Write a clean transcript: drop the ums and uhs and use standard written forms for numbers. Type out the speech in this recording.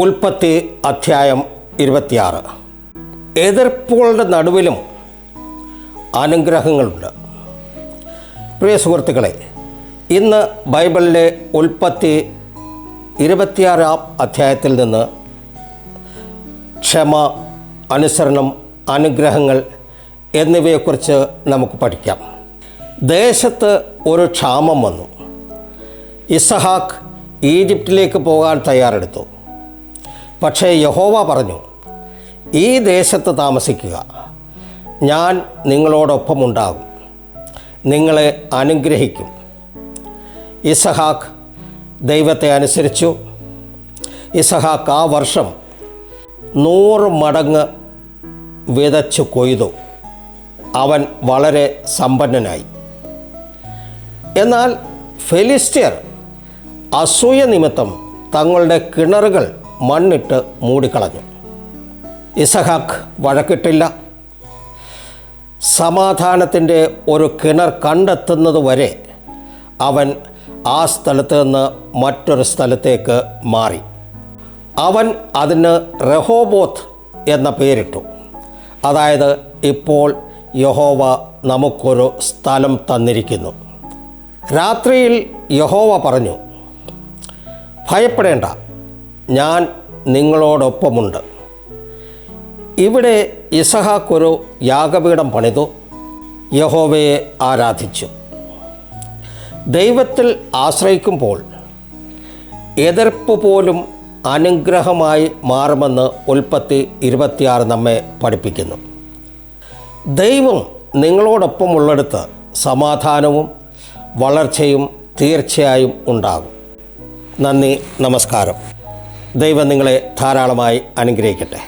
ഉൽപ്പത്തി അധ്യായം 26. എതിർപ്പുകളുടെ നടുവിലും അനുഗ്രഹങ്ങളുണ്ട്. പ്രിയ സുഹൃത്തുക്കളെ, ഇന്ന് ബൈബിളിലെ ഉൽപ്പത്തി 26 അധ്യായത്തിൽ നിന്ന് ക്ഷമ, അനുസരണം, അനുഗ്രഹങ്ങൾ എന്നിവയെക്കുറിച്ച് നമുക്ക് പഠിക്കാം. ദേശത്ത് ഒരു ക്ഷാമം വന്നു. ഇസഹാക്ക് ഈജിപ്തിലേക്ക് പോകാൻ തയ്യാറെടുത്തു. പക്ഷേ യഹോവ പറഞ്ഞു, ഈ ദേശത്ത് താമസിക്കുക, ഞാൻ നിങ്ങളോടൊപ്പമുണ്ടാകും, നിങ്ങളെ അനുഗ്രഹിക്കും. ഇസഹാക്ക് ദൈവത്തെ അനുസരിച്ചു. ഇസഹാക്ക് ആ വർഷം 100 മടങ്ങ് വിതച്ചു കൊയ്തു. അവൻ വളരെ സമ്പന്നനായി. എന്നാൽ ഫെലിസ്ത്യർ അസൂയ നിമിത്തം തങ്ങളുടെ കിണറുകൾ മണ്ണിട്ട് മൂടിക്കളഞ്ഞു. ഇസഹാക്ക് വഴക്കിട്ടില്ല. സമാധാനത്തിൻ്റെ ഒരു കിണർ കണ്ടെത്തുന്നതുവരെ അവൻ ആ സ്ഥലത്ത് നിന്ന് മറ്റൊരു സ്ഥലത്തേക്ക് മാറി. അവൻ അതിന് റെഹോബോത്ത് എന്ന പേരിട്ടു. അതായത്, ഇപ്പോൾ യഹോവ നമുക്കൊരു സ്ഥലം തന്നിരിക്കുന്നു. രാത്രിയിൽ യഹോവ പറഞ്ഞു, ഭയപ്പെടേണ്ട, ഞാൻ നിങ്ങളോടൊപ്പമുണ്ട്. ഇവിടെ ഇസഹാക്ക് ഒരു യാഗപീഠം പണിതു, യഹോവയെ ആരാധിച്ചു. ദൈവത്തിൽ ആശ്രയിക്കുമ്പോൾ എതിർപ്പ് പോലും അനുഗ്രഹമായി മാറുമെന്ന് ഉൽപ്പത്തി 26 നമ്മെ പഠിപ്പിക്കുന്നു. ദൈവം നിങ്ങളോടൊപ്പമുള്ളിടത്ത് സമാധാനവും വളർച്ചയും തീർച്ചയായും ഉണ്ടാകും. നന്ദി, നമസ്കാരം. ദൈവം നിങ്ങളെ ധാരാളമായി അനുഗ്രഹിക്കട്ടെ.